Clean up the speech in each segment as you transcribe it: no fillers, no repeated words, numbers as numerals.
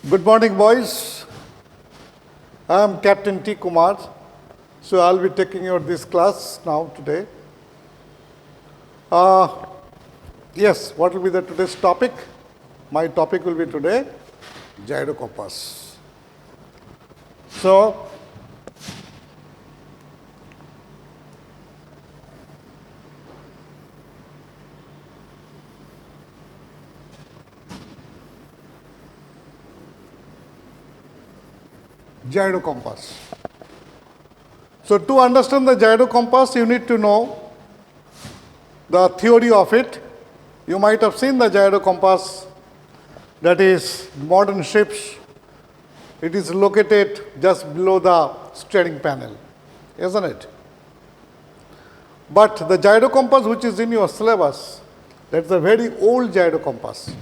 Good morning, boys. I am Captain T. Kumar. So I'll be taking your this class now today. Yes, what will be the today's topic? My topic will be today Gyrocompass. So Gyrocompass. So to understand the gyrocompass, you need to know the theory of it. You might have seen the gyrocompass, that is modern ships. It is located just below the steering panel, isn't it? But the gyrocompass which is in your syllabus, that's a very old gyrocompass.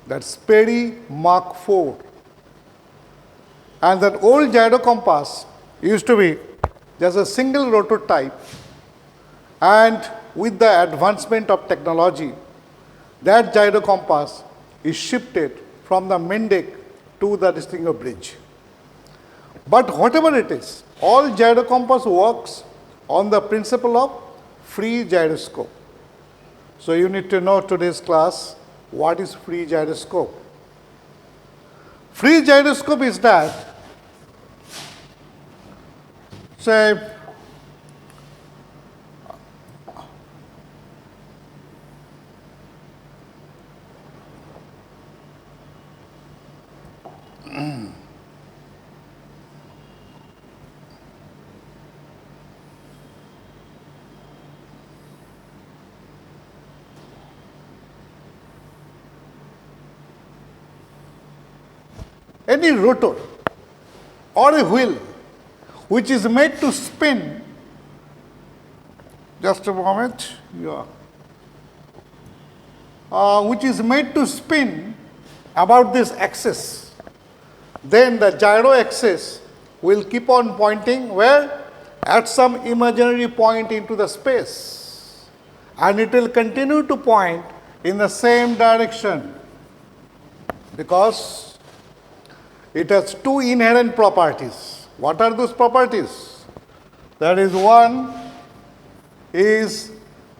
That's Perry Mark IV. And that old gyrocompass used to be just a single rotor type, and with the advancement of technology, that gyrocompass is shifted from the main deck to the distinguisher bridge. But whatever it is, all gyrocompass works on the principle of free gyroscope. So you need to know today's class what is free gyroscope. Free gyroscope is that, say, any rotor or a wheel which is made to spin, just a moment, which is made to spin about this axis, then the gyro axis will keep on pointing where? At some imaginary point into the space, and it will continue to point in the same direction because it has two inherent properties. What are those properties? That is, one is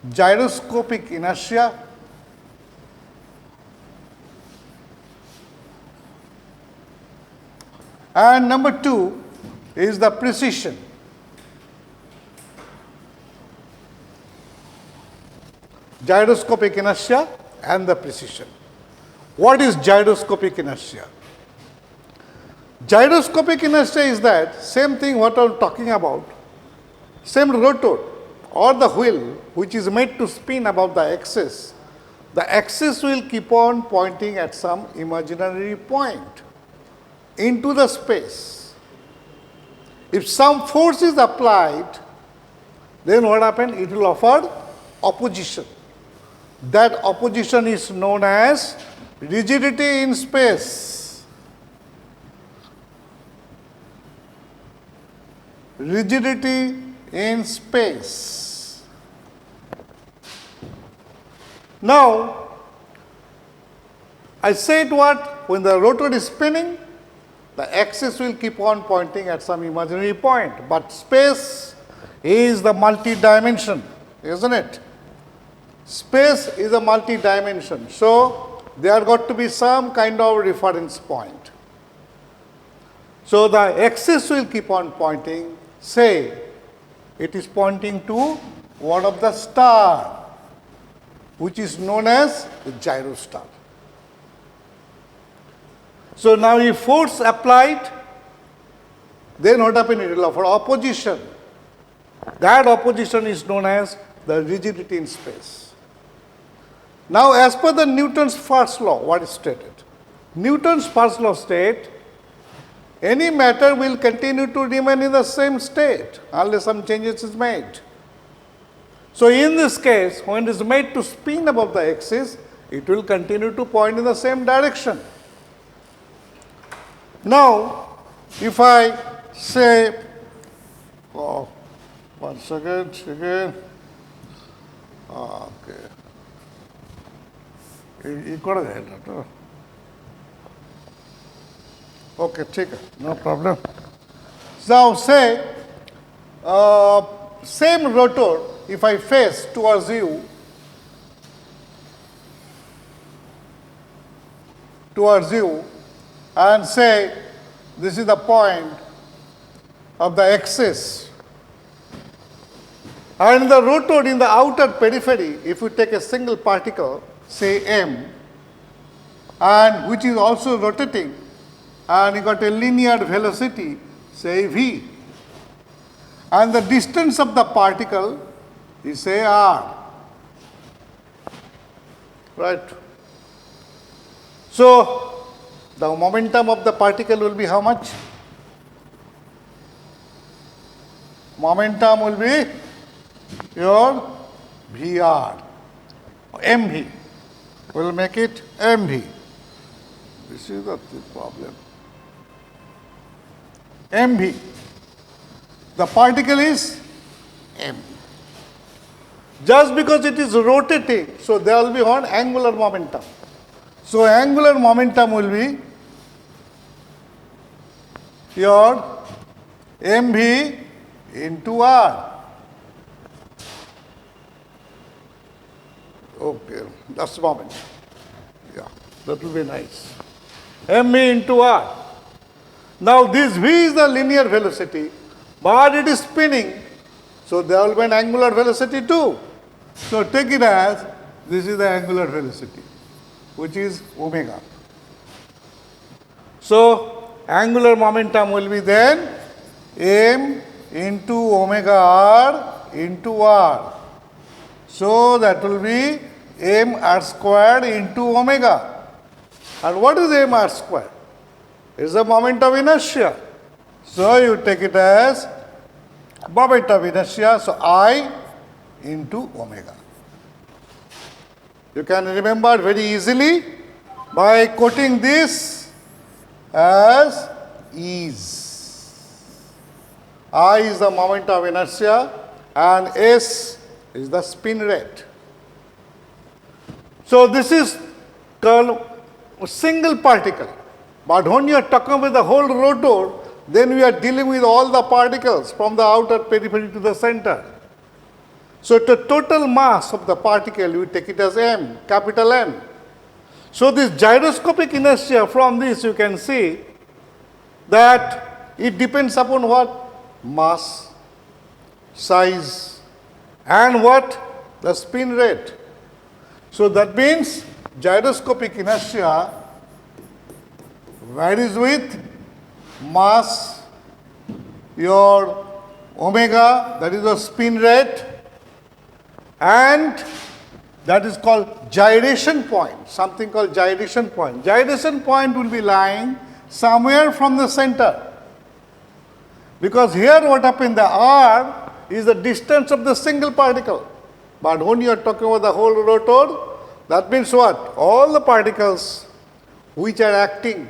gyroscopic inertia, and number two is the precision. Gyroscopic inertia and the precision. What is gyroscopic inertia? Gyroscopic inertia is that same thing what I am talking about, same rotor or the wheel which is made to spin about the axis will keep on pointing at some imaginary point into the space. If some force is applied, then what happens? It will offer opposition. That opposition is known as rigidity in space. Rigidity in space. Now, I said what? When the rotor is spinning, the axis will keep on pointing at some imaginary point, but space is the multi-dimension, isn't it? Space is a multi-dimension, so there got to be some kind of reference point. So the axis will keep on pointing. Say, it is pointing to one of the star, which is known as the gyro star. So now if force applied, then what happens? It will offer opposition. That opposition is known as the rigidity in space. Now as per the Newton's first law, what is stated? Newton's first law states, any matter will continue to remain in the same state unless some changes is made. So in this case, when it is made to spin above the axis, it will continue to point in the same direction. Now, if I say, one second again, okay. Okay, ठीक है, no problem. Now say, same rotor, if I face towards you, and say this is the point of the axis, and the rotor in the outer periphery, if you take a single particle, say m, and which is also rotating, and you got a linear velocity, say v, and the distance of the particle is say r, right? So the momentum of the particle will be how much? Momentum will be your Vr, mv. We will make it mv. This is the problem. mv. The particle is m. Just because it is rotating, so there will be one angular momentum. So angular momentum will be your mv into r. Okay, that's the moment. Yeah, that will be nice. mv into r. Now this v is the linear velocity, but it is spinning, so there will be an angular velocity too. So take it as this is the angular velocity, which is omega. So angular momentum will be then m into omega r into r. So that will be m r squared into omega. And what is m r squared? It is the moment of inertia. So you take it as moment of inertia, so I into omega. You can remember very easily by quoting this as ease. I is the moment of inertia and S is the spin rate. So this is called a single particle. But when you are talking with the whole rotor, then we are dealing with all the particles from the outer periphery to the center. So the total mass of the particle, we take it as m, capital M. So this gyroscopic inertia, from this you can see that it depends upon what? Mass, size, and what? The spin rate. So that means gyroscopic inertia varies with mass, your omega, that is the spin rate, and that is called gyration point, something called gyration point. Gyration point will be lying somewhere from the center. Because here what happened, the r is the distance of the single particle. But when you are talking about the whole rotor, that means what? All the particles which are acting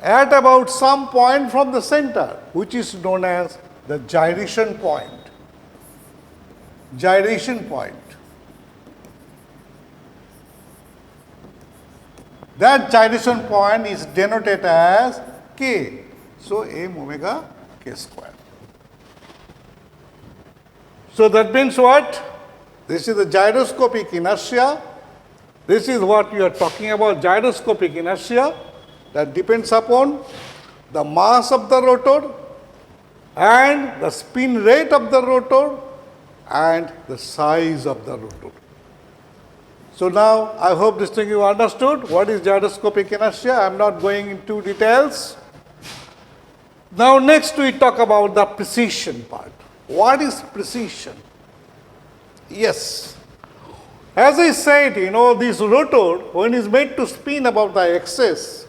at about some point from the center, which is known as the gyration point. Gyration point. That gyration point is denoted as k. So m omega k square. So that means what? This is the gyroscopic inertia. This is what you are talking about, gyroscopic inertia, that depends upon the mass of the rotor and the spin rate of the rotor and the size of the rotor. So now I hope this thing you understood. What is gyroscopic inertia? I am not going into details. Now next we talk about the precession part. What is precession? Yes. As I said, this rotor, when it is made to spin about the axis,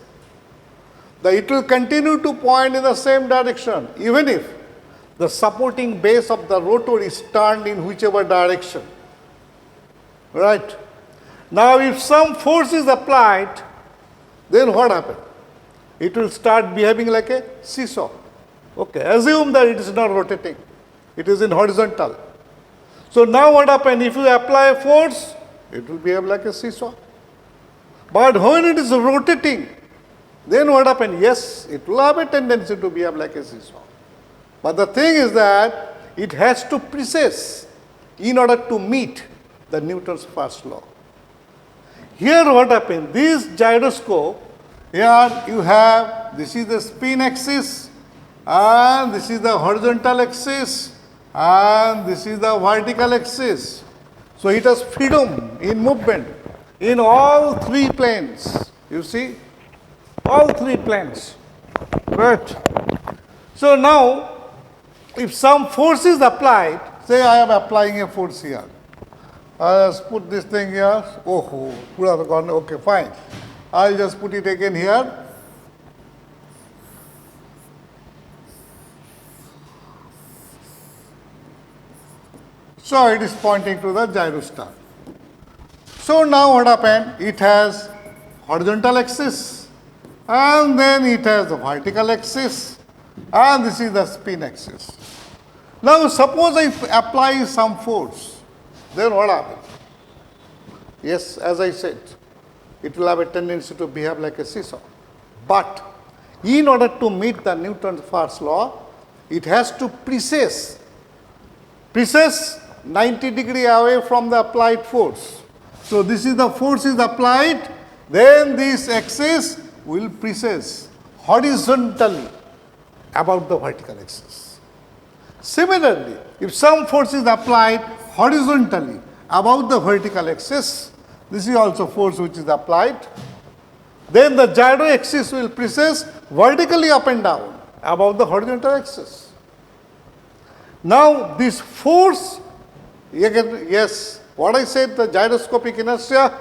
it will continue to point in the same direction, even if the supporting base of the rotor is turned in whichever direction. Right? Now, if some force is applied, then what happens? It will start behaving like a seesaw. Okay, assume that it is not rotating, it is in horizontal. So now what happens? If you apply a force, it will behave like a seesaw. But when it is rotating, then what happens? Yes, it will have a tendency to behave like a seesaw. But the thing is that it has to precess in order to meet the Newton's first law. Here what happens? This gyroscope, here you have, this is the spin axis, and this is the horizontal axis, and this is the vertical axis. So it has freedom in movement in all three planes. You see, all three planes, right? So now, if some force is applied, say I am applying a force here. I just put this thing here. Oh, pura gone. Okay, fine. I'll just put it again here. So it is pointing to the gyrostar. So now what happened? It has horizontal axis, and then it has the vertical axis, and this is the spin axis. Now suppose I apply some force, then what happens? Yes, as I said, it will have a tendency to behave like a seesaw. But in order to meet the Newton's first law, it has to precess 90-degree away from the applied force. So this is the force is applied, then this axis will precess horizontally about the vertical axis. Similarly, if some force is applied horizontally about the vertical axis, this is also force which is applied, then the gyro axis will precess vertically up and down above the horizontal axis. Now this force, again, yes, what I said, the gyroscopic inertia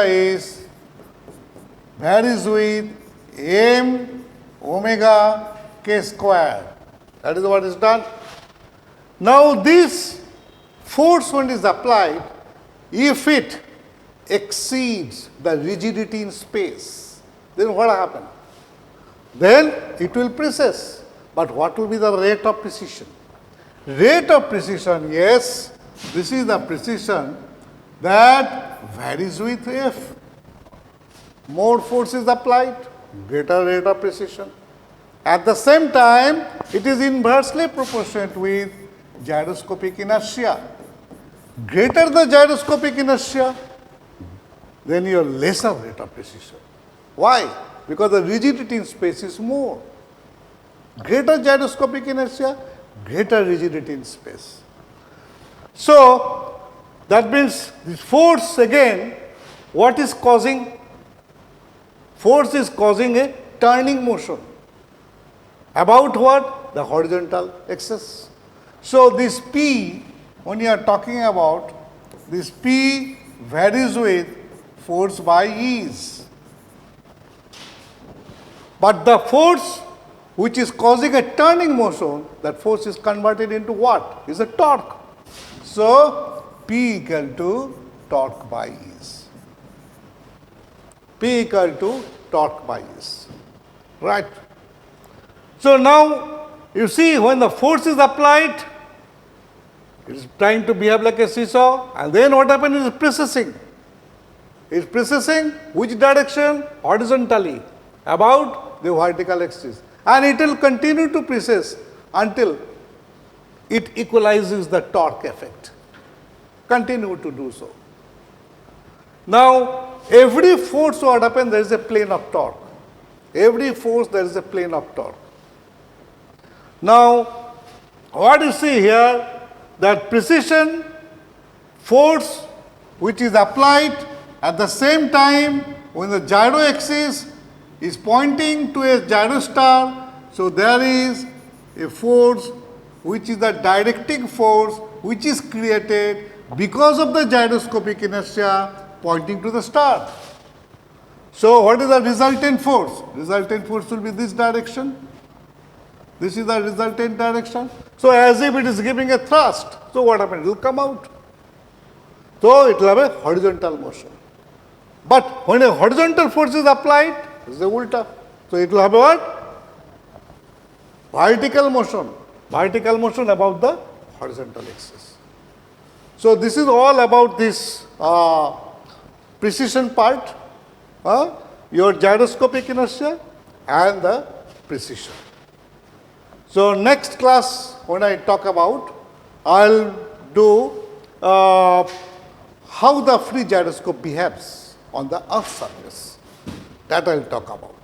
is varies with m omega k square. That is what is done. Now this force when it is applied, if it exceeds the rigidity in space, then what happens? Then it will precess. But what will be the rate of precision? Rate of precision, yes, this is the precision that varies with F. More force is applied, greater rate of precision. At the same time, it is inversely proportionate with gyroscopic inertia. Greater the gyroscopic inertia, then your lesser rate of precision. Why? Because the rigidity in space is more. Greater gyroscopic inertia, greater rigidity in space. So, that means this force again, what is causing? Force is causing a turning motion. About what? The horizontal axis. So, this P, when you are talking about, this P varies with force by ease. But the force which is causing a turning motion, that force is converted into what? Is a torque. So, P equal to torque by ease. P equal to torque by ease. Right. So, now you see when the force is applied, it is trying to behave like a seesaw, and then what happens is precessing. It is precessing which direction? Horizontally about the vertical axis. And it will continue to precess until it equalizes the torque effect. Continue to do so. Now, every force what happens, there is a plane of torque. Every force there is a plane of torque. Now, what you see here, that precision force which is applied at the same time when the gyro axis is pointing to a gyrostar, so there is a force which is the directing force which is created because of the gyroscopic inertia pointing to the star. So, what is the resultant force? Resultant force will be this direction. This is the resultant direction. So, as if it is giving a thrust. So, what happens? It will come out. So, it will have a horizontal motion. But when a horizontal force is applied, this is a ulta. So, it will have a what? Vertical motion. Vertical motion about the horizontal axis. So, this is all about this precision part. your gyroscopic inertia and the precision. So next class when I talk about, I'll do how the free gyroscope behaves on the Earth's surface. That I'll talk about.